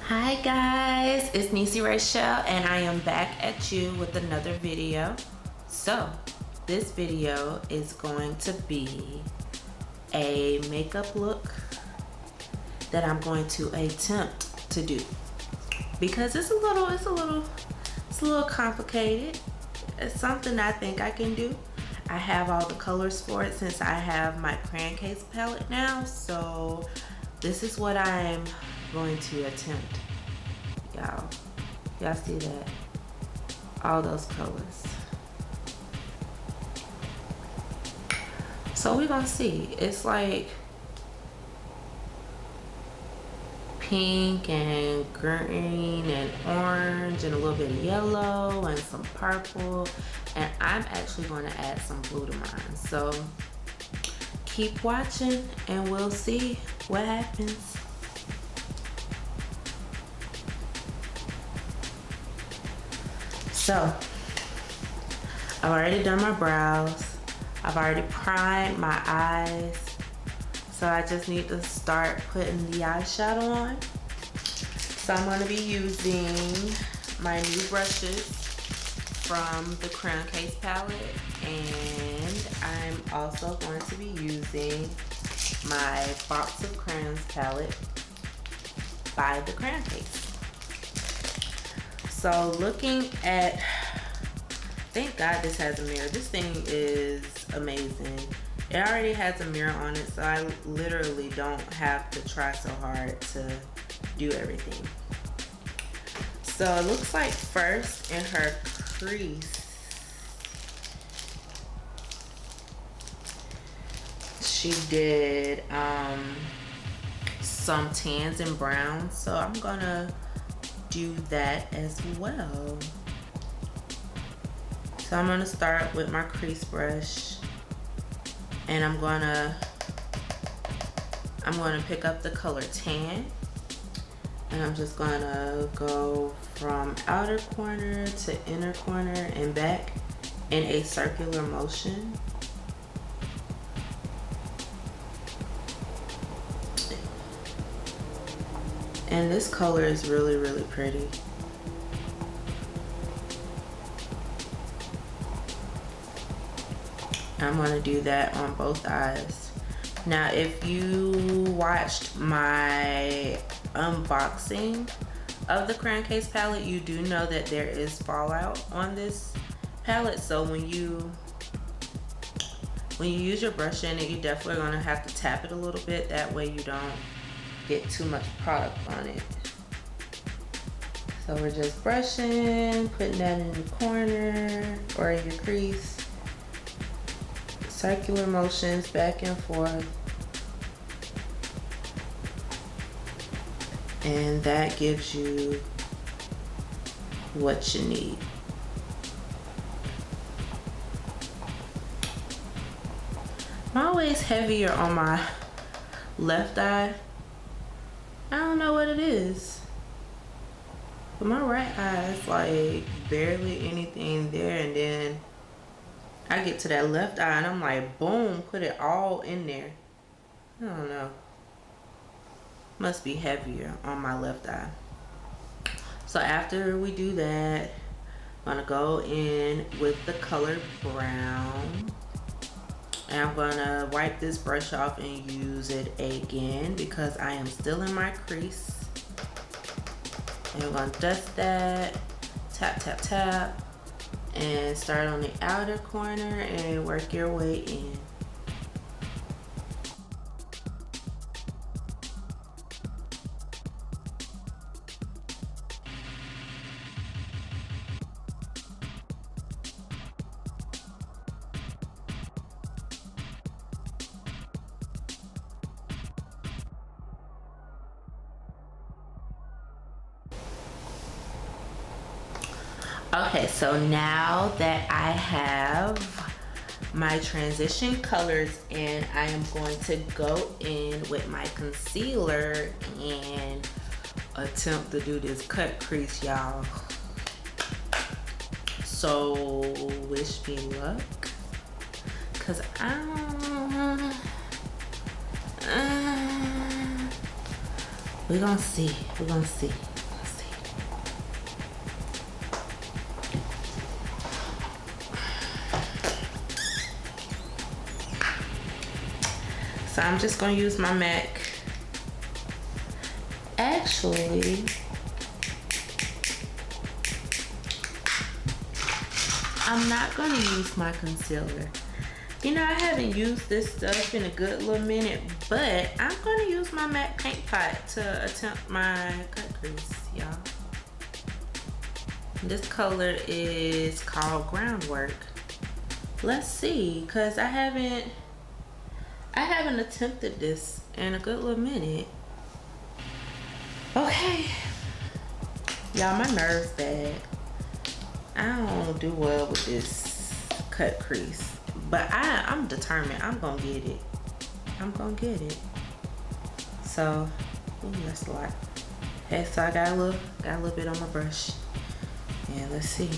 Hi guys, it's NEESYRAYCHELLE and I am back at you with another video. So this video is going to be a makeup look that I'm going to attempt to do because it's a little complicated. It's something I think I can do. I have all the colors for it since I have my crayon case palette now, so this is what I'm going to attempt. Y'all see that? All those colors. So we're gonna see. It's like pink and green and orange and a little bit of yellow and some purple, and I'm actually going to add some blue to mine. So keep watching and we'll see what happens. So I've already done my brows, I've already primed my eyes, so I just need to start putting the eyeshadow on. So I'm going to be using my new brushes from the crayon case palette, and I'm also going to be using my box of crayons palette by the crayon case. So looking at, thank God this has a mirror. This thing is amazing. It already has a mirror on it, so I literally don't have to try so hard to do everything. So it looks like first in her crease, she did some tans and browns, so I'm gonna do that as well. So I'm gonna start with my crease brush, and I'm gonna pick up the color tan, and I'm just gonna go from outer corner to inner corner and back in a circular motion. And this color is really, really pretty. I'm gonna do that on both eyes. Now, if you watched my unboxing of the crayon case palette, you do know that there is fallout on this palette. So when you use your brush in it, you're definitely gonna have to tap it a little bit. That way you don't get too much product on it. So we're just brushing, putting that in the corner or in your crease. Circular motions back and forth. And that gives you what you need. I'm always heavier on my left eye. I don't know what it is, but my right eye is like barely anything there, and then I get to that left eye and I'm like, boom, put it all in there. I don't know. Must be heavier on my left eye. So after we do that, I'm gonna go in with the color brown. And I'm gonna wipe this brush off and use it again because I am still in my crease. And I'm gonna dust that, tap, tap, tap, and start on the outer corner and work your way in. Okay, so now that I have my transition colors in, I am going to go in with my concealer and attempt to do this cut crease, y'all. So wish me luck, cause we're gonna see. So I'm just gonna use my MAC. Actually, I'm not gonna use my concealer. You know, I haven't used this stuff in a good little minute, but I'm gonna use my MAC Paintpot to attempt my cut crease, y'all. This color is called Groundwork. Let's see, cause I haven't attempted this in a good little minute. Okay, y'all, my nerves bad. I don't do well with this cut crease, but I'm determined. I'm gonna get it. I'm gonna get it. So, ooh, that's a lot. Okay, so I got a little bit on my brush, and let's see.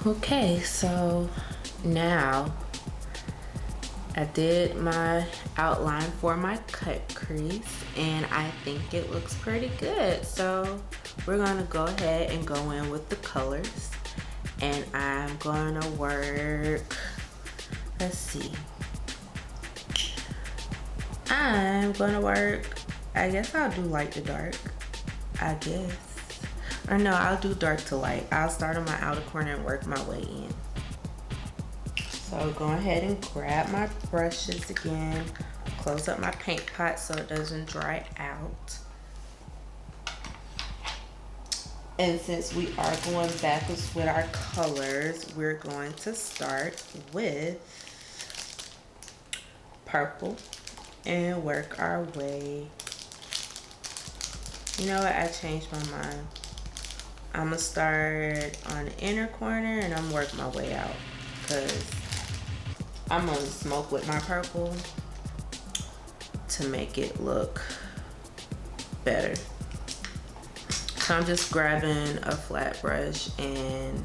Okay, so now I did my outline for my cut crease and I think it looks pretty good. So we're gonna go ahead and go in with the colors, and I'm gonna work, let's see. I'm gonna work, I guess I'll do light to dark, I guess. Or no, I'll do dark to light. I'll start on my outer corner and work my way in. So go ahead and grab my brushes again. Close up my paint pot so it doesn't dry out. And since we are going backwards with our colors, we're going to start with purple and work our way. You know what? I changed my mind. I'm gonna start on the inner corner and I'm gonna work my way out because I'm gonna smoke with my purple to make it look better. So I'm just grabbing a flat brush and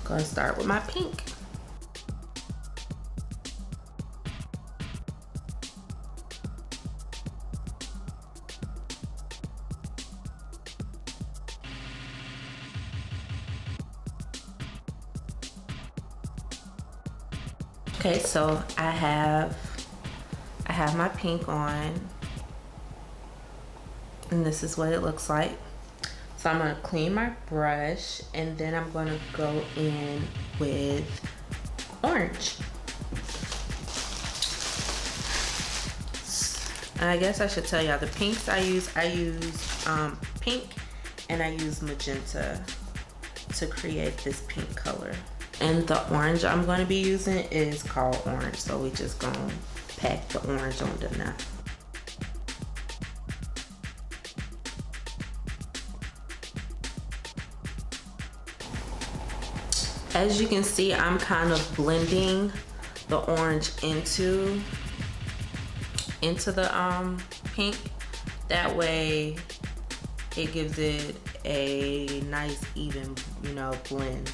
gonna start with my pink. Okay, so I have my pink on, and this is what it looks like. So I'm gonna clean my brush, and then I'm gonna go in with orange. And I guess I should tell y'all the pinks I use pink, and I use magenta to create this pink color. And the orange I'm going to be using is called orange, so we just gonna pack the orange on the knife. As you can see, I'm kind of blending the orange into the pink. That way it gives it a nice even, you know, blend.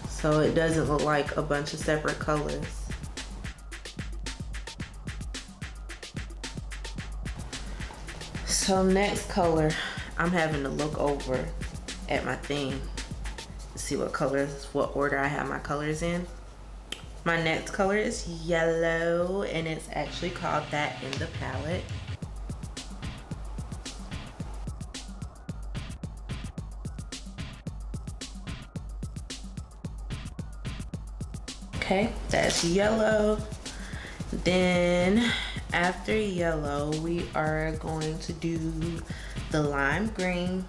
So it doesn't look like a bunch of separate colors. So next color, I'm having to look over at my thing to see what colors, what order I have my colors in. My next color is yellow, and it's actually called that in the palette. Okay, that's yellow. Then after yellow, we are going to do the lime green.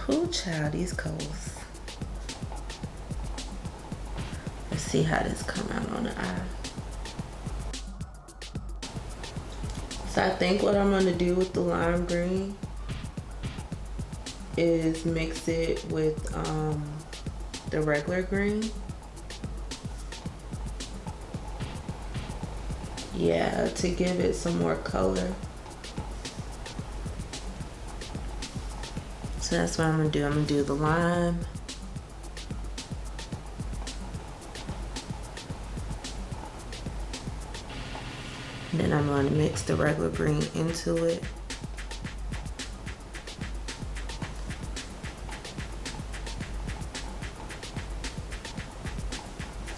Ooh, child, these colors. Let's see how this come out on the eye. So I think what I'm gonna do with the lime green is mix it with the regular green. Yeah, to give it some more color. So that's what I'm gonna do. I'm gonna do the lime. And then I'm gonna mix the regular green into it.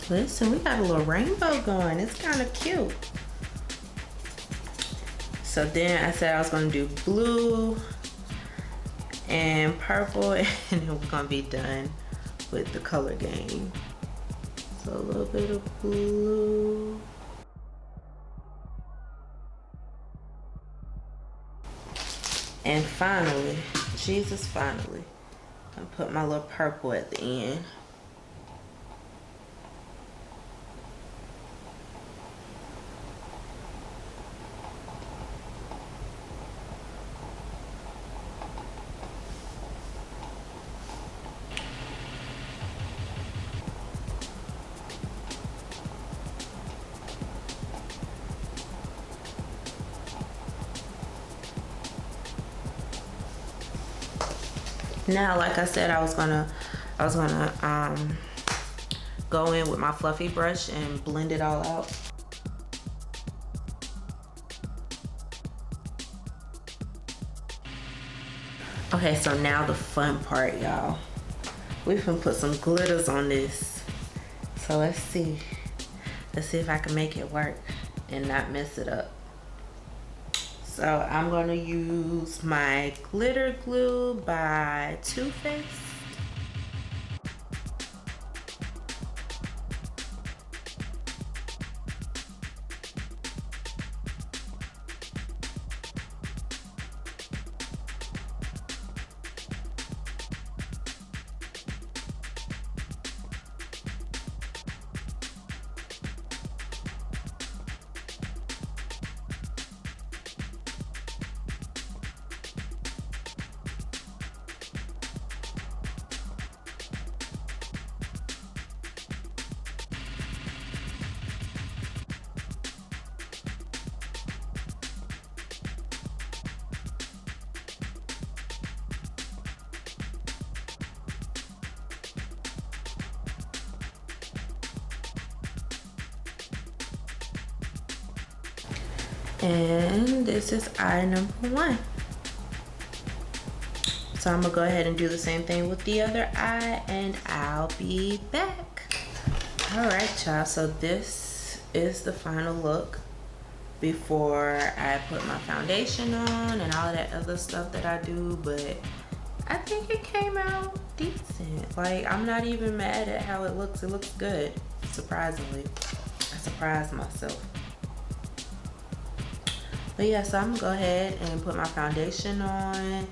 Listen, we got a little rainbow going. It's kind of cute. So then I said I was gonna do blue and purple, and then we're gonna be done with the color game. So a little bit of blue. And finally, Jesus, finally, I put my little purple at the end. Now, like I said, I was gonna go in with my fluffy brush and blend it all out. Okay, so now the fun part, y'all. We can put some glitters on this. So let's see if I can make it work and not mess it up. So I'm gonna use my glitter glue by Too Faced. And this is eye number 1. So I'm gonna go ahead and do the same thing with the other eye, and I'll be back. All right, y'all, so this is the final look before I put my foundation on and all that other stuff that I do, but I think it came out decent. Like, I'm not even mad at how it looks. It looks good, surprisingly. I surprised myself. But yeah, so I'm gonna go ahead and put my foundation on,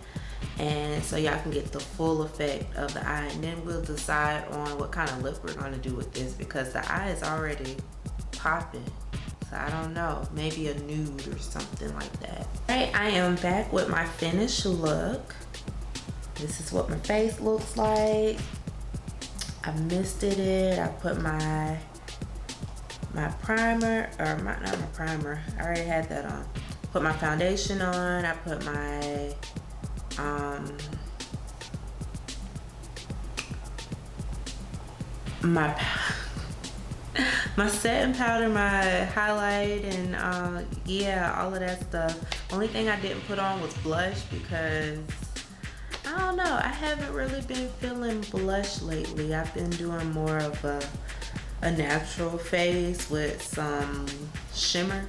and so y'all can get the full effect of the eye, and then we'll decide on what kind of lip we're gonna do with this, because the eye is already popping. So I don't know, maybe a nude or something like that. All right, I am back with my finished look. This is what my face looks like. I misted it. I put my primer, or not my primer, I already had that on. Put my foundation on. I put my my setting powder, my highlight, and yeah, all of that stuff. Only thing I didn't put on was blush, because I don't know, I haven't really been feeling blush lately. I've been doing more of a natural face with some shimmer,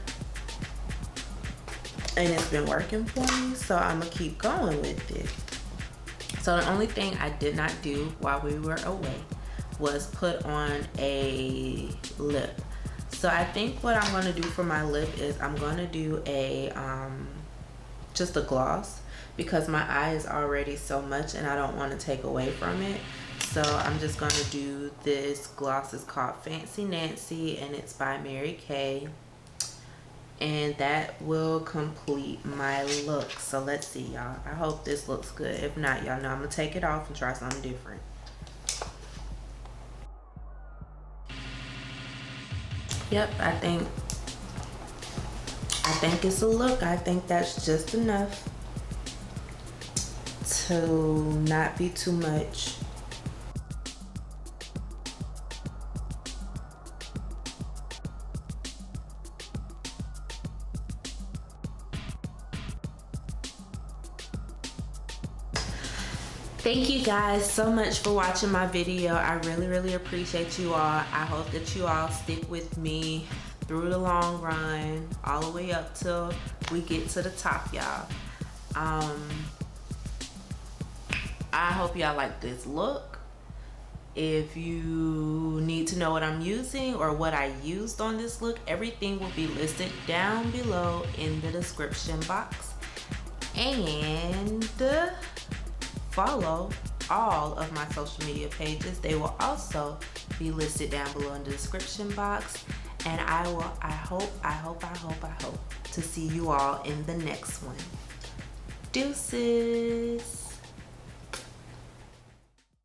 and it's been working for me, so I'm gonna keep going with it. So the only thing I did not do while we were away was put on a lip. So I think what I'm gonna do for my lip is I'm gonna do a just a gloss, because my eye is already so much and I don't want to take away from it. So I'm just gonna do this gloss. It's called Fancy Nancy, and it's by Mary Kay. and that will complete my look. So let's see, y'all. I hope this looks good. If not, y'all know I'm gonna take it off and try something different. Yep, I think it's a look. I think that's just enough to not be too much. Thank you guys so much for watching my video. I really appreciate you all. I hope that you all stick with me through the long run, all the way up till we get to the top, y'all. I hope y'all like this look. If you need to know what I'm using or what I used on this look, everything will be listed down below in the description box. And follow all of my social media pages. They will also be listed down below in the description box. And I hope to see you all in the next one. Deuces.